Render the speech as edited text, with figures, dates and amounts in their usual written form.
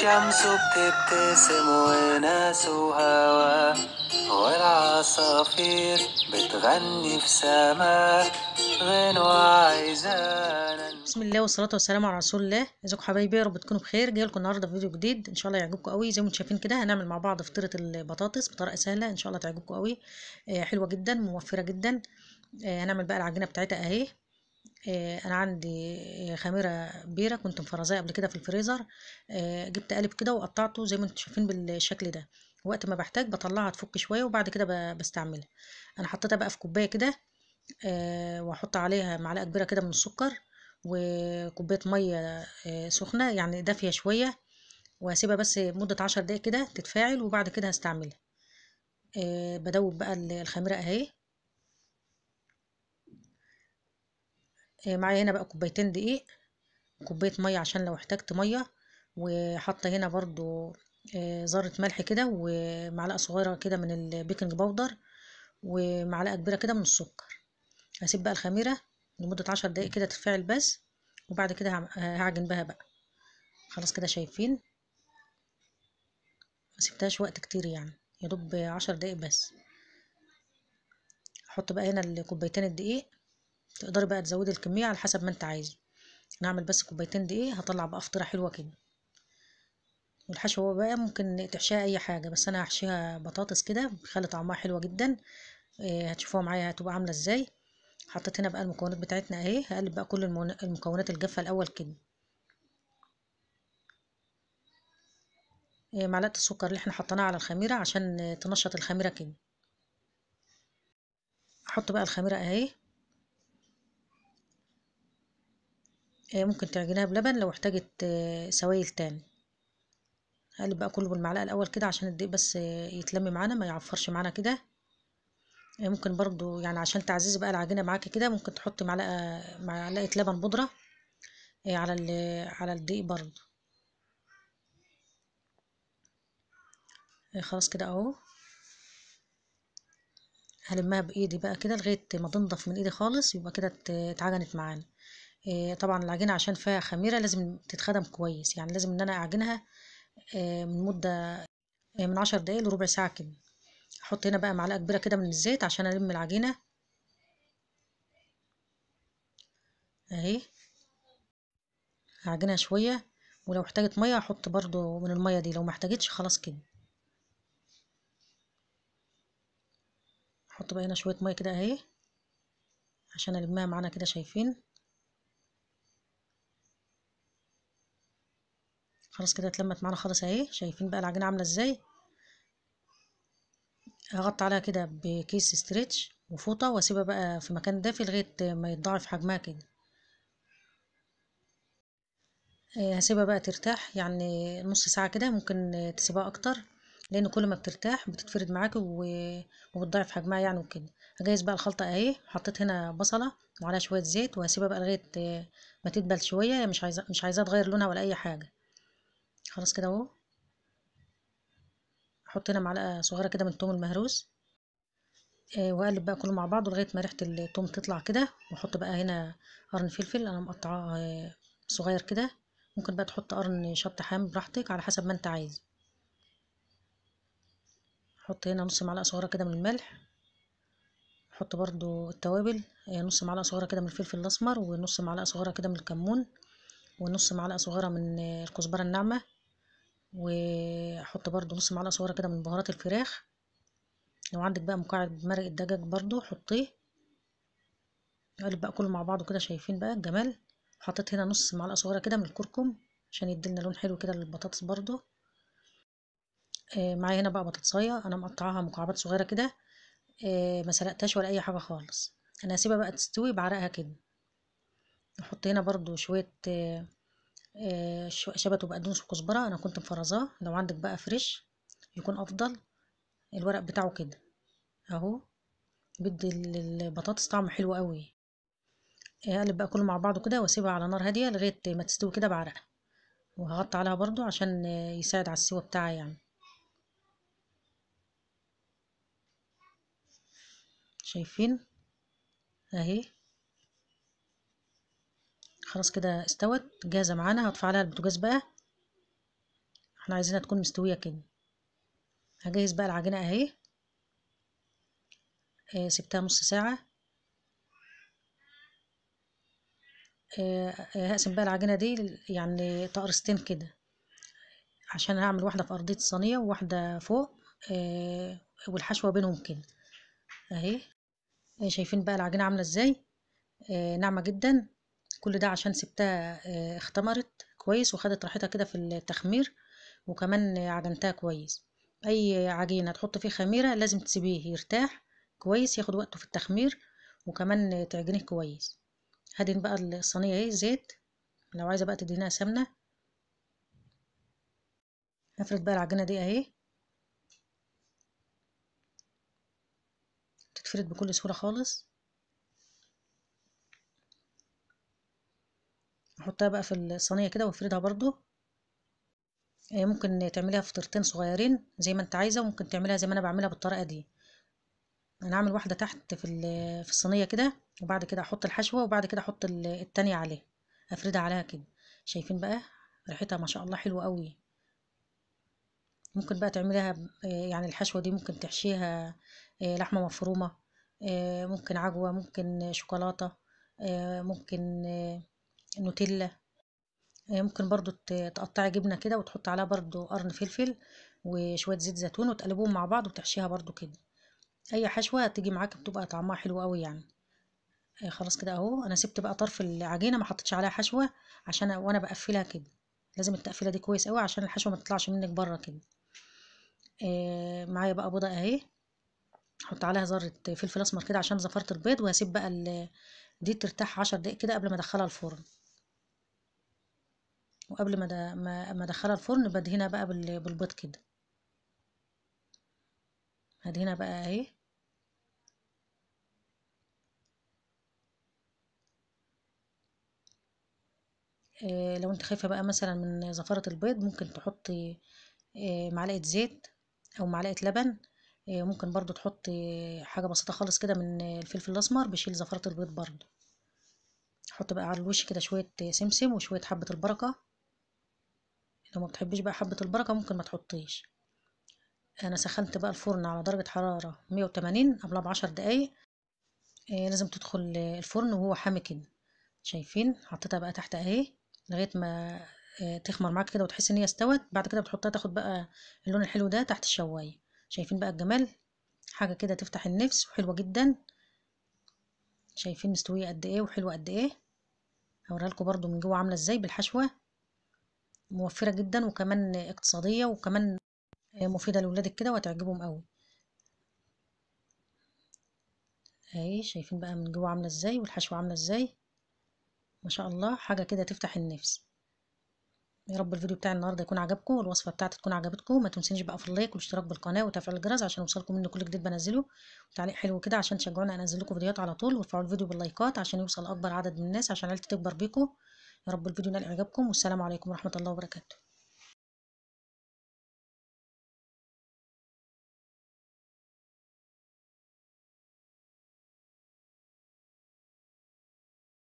الشمس بتبتسم وناس وهوا، والعصافير بتغني في سما غنوة عايزانا. بسم الله والصلاه والسلام على رسول الله. ازيكم حبايبي؟ يا رب تكونوا بخير. جاي لكم النهارده في فيديو جديد ان شاء الله يعجبكم قوي. زي ما انتم شايفين كده هنعمل مع بعض فطيره البطاطس بطريقه سهله ان شاء الله تعجبكم قوي. حلوه جدا موفره جدا. هنعمل بقى العجينه بتاعتها اهي. انا عندي خميره بيره كنت مفرزاها قبل كده في الفريزر. جبت قالب كده وقطعته زي ما انتم شايفين بالشكل ده. وقت ما بحتاج بطلعها تفك شويه وبعد كده بستعملها. انا حطيتها بقى في كوبايه كده. واحط عليها معلقه كبيره كده من السكر وكوبايه ميه سخنه يعني دافيه شويه. وهسيبها بس مده 10 دقايق كده تتفاعل وبعد كده هستعملها. بدوب بقى الخميره اهي. معايا هنا بقى كوبايتين دقيق، كوبايه ميه عشان لو احتجت ميه. وحاطه هنا برضو ذره ملح كده ومعلقه صغيره كده من البيكنج باودر ومعلقه كبيره كده من السكر. هسيب بقى الخميره لمده 10 دقايق كده تتفاعل بس. وبعد كده هعجن بها بقى. خلاص كده شايفين. ما سبتهاش وقت كتير يعني يا دوب 10 دقايق بس. احط بقى هنا الكوبايتين الدقيق. تقدري بقى تزودي الكميه على حسب ما انت عايزه. نعمل بس كوبايتين دقيق هطلع بقى فطيره حلوه كده. والحشو هو بقى ممكن تحشيها اي حاجه بس انا هحشيها بطاطس كده بيخلي طعمها حلوه جدا. هتشوفوها معايا هتبقى عامله ازاي. حطيت هنا بقى المكونات بتاعتنا اهي. هقلب بقى كل المكونات الجافه الاول كده. معلقه السكر اللي احنا حطيناها على الخميره عشان تنشط الخميره كده. احط بقى الخميره اهي. ممكن تعجنها بلبن لو احتاجت سوائل تاني. هقلب بقى كله بالمعلقه الاول كده عشان الدقيق بس يتلم معانا ما يعفرش معانا كده. ممكن برضو يعني عشان تعززي بقى العجينه معاكي كده ممكن تحطي معلقه لبن بودره على الدقيق برضو. خلاص كده اهو. هلمها بايدي بقى كده لغايه ما تنضف من ايدي خالص يبقى كده اتعجنت معانا. طبعا العجينه عشان فيها خميره لازم تتخدم كويس يعني لازم ان انا اعجنها من مده من 10 دقايق لربع ساعه كده. احط هنا بقى معلقه كبيره كده من الزيت عشان الم العجينه اهي. هعجنها شويه ولو احتاجت ميه احط برضو من الميه دي لو ما احتاجتش خلاص كده. احط بقى هنا شويه ميه كده اهي عشان المها معانا كده شايفين. خلاص كده اتلمت معانا خالص اهي شايفين بقى العجينه عامله ازاي. هغطي عليها كده بكيس ستريتش وفوطه واسيبها بقى في مكان دافي لغايه ما يتضاعف حجمها كده. هسيبها بقى ترتاح يعني نص ساعه كده ممكن تسيبها اكتر. لان كل ما بترتاح بتتفرد معاكي وبتضاعف حجمها يعني وكده. هجهز بقى الخلطه اهي. حطيت هنا بصله وعليها شويه زيت وهسيبها بقى لغايه ما تدبل شويه. مش عايزاها تغير لونها ولا اي حاجه. خلاص كده اهو. احط هنا معلقه صغيره كده من الثوم المهروس. واقلب بقى كله مع بعضه لغايه ما ريحه الثوم تطلع كده. واحط بقى هنا قرن فلفل انا مقطعاه صغير كده. ممكن بقى تحط قرن شطه حام براحتك على حسب ما انت عايز. احط هنا نص معلقه صغيره كده من الملح. احط برضو التوابل نص معلقه صغيره كده من الفلفل الاسمر ونص معلقه صغيره كده من الكمون ونص معلقه صغيره من الكزبره الناعمه. واحط برضو نص معلقه صغيره كده من بهارات الفراخ. لو عندك بقى مكعب مرق الدجاج برضو حطيه. نقلب بقى كله مع بعضه كده شايفين بقى الجمال. حطيت هنا نص معلقه صغيره كده من الكركم عشان يديلنا لون حلو كده للبطاطس برضو. معايا هنا بقى بطاطسايه انا مقطعاها مكعبات صغيره كده. ما سلقتهاش ولا اي حاجه خالص. انا هسيبها بقى تستوي بعرقها كده. نحط هنا برضو شويه شبت وبقدونس وكزبره انا كنت مفرزاه. لو عندك بقى فريش يكون افضل. الورق بتاعه كده اهو بيدي البطاطس طعم حلو قوي. اقلب بقى كله مع بعضه كده واسيبها على نار هاديه لغايه ما تستوي كده بعرقها. وهغطي عليها برضو عشان يساعد على السوا بتاعها يعني. شايفين اهي. خلاص كده استوت جاهزه معانا. هطفي عليها البوتاجاز بقى احنا عايزينها تكون مستويه كده. هجهز بقى العجينه اهي. سبتها نص ساعه. هقسم بقى العجينه دي يعني تقرصتين كده، عشان هعمل واحده في ارضيه الصينيه وواحده فوق. والحشوه بينهم كده اهي. شايفين بقى العجينه عامله ازاي؟ ناعمه جدا. كل ده عشان سبتها اختمرت كويس وخدت راحتها كده في التخمير، وكمان عجنتها كويس. اي عجينه تحط فيه خميره لازم تسيبيه يرتاح كويس، ياخد وقته في التخمير، وكمان تعجنيه كويس. هدهن بقى الصينيه اهي زيت، لو عايزه بقى تدهنيها سمنه. هفرد بقى العجينه دي اهي. تتفرد بكل سهوله خالص. احطها بقى في الصينيه كده وافردها برضو. ممكن تعمليها فطيرتين صغيرين زي ما انت عايزه، وممكن تعملها زي ما انا بعملها بالطريقه دي. انا هعمل واحده تحت في الصينيه كده، وبعد كده احط الحشوه، وبعد كده احط التانية عليها، افردها عليها كده. شايفين بقى ريحتها ما شاء الله حلوه قوي. ممكن بقى تعمليها يعني الحشوه دي ممكن تحشيها لحمه مفرومه، ممكن عجوه، ممكن شوكولاته، ممكن نوتيلا. ممكن برضو تقطعي جبنه كده وتحط عليها برضو قرن فلفل وشويه زيت زيتون وتقلبوهم مع بعض وتحشيها برضو كده. اي حشوه تيجي معاك بتبقى طعمها حلو قوي يعني. خلاص كده اهو. انا سبت بقى طرف العجينه ما حطيتش عليها حشوه، عشان وانا بقفلها كده لازم التقفيله دي كويس قوي عشان الحشوه ما تطلعش منك بره كده. معايا بقى بيضه اهي. احط عليها ذره فلفل اسمر كده عشان زفرت البيض، وهسيب بقى دي ترتاح 10 دقايق كده قبل ما ادخلها الفرن. وقبل ما ادخلها الفرن بدهنها بقى بالبيض كده. هدهنها بقى اهي. لو انت خايفه بقى مثلا من زفره البيض، ممكن تحطي معلقه زيت او معلقه لبن. ممكن برضو تحطي حاجه بسيطه خالص كده من الفلفل الاسمر بيشيل زفره البيض برضو. احط بقى على الوش كده شويه سمسم وشويه حبه البركه. لو ما بتحبيش بقى حبه البركه ممكن ما تحطيش. انا سخنت بقى الفرن على درجه حراره 180 قبلها ب10 دقايق. لازم تدخل الفرن وهو حامي كده. شايفين حطيتها بقى تحت اهي لغايه ما تخمر معاك كده وتحس ان هي استوت. بعد كده بتحطها تاخد بقى اللون الحلو ده تحت الشوايه. شايفين بقى الجمال؟ حاجه كده تفتح النفس وحلوه جدا. شايفين مستويه قد ايه وحلوه قد ايه؟ هوريها لكم برضو من جوه عامله ازاي بالحشوه. موفره جدا وكمان اقتصاديه وكمان مفيده لاولادك كده وهتعجبهم قوي. اهي شايفين بقى من جوه عامله ازاي والحشوه عامله ازاي؟ ما شاء الله حاجه كده تفتح النفس. يا رب الفيديو بتاع النهارده يكون عجبكم والوصفه بتاعتي تكون عجبتكم. ما تنسونيش بقى في اللايك والاشتراك بالقناه وتفعيل الجرس عشان يوصلكم مني كل جديد بنزله، وتعليق حلو كده عشان تشجعوني انزل لكم فيديوهات على طول، وارفعوا الفيديو باللايكات عشان يوصل اكبر عدد من الناس عشان عيلتي تكبر بيكم. يا رب الفيديو ينال اعجابكم، والسلام عليكم ورحمه الله وبركاته.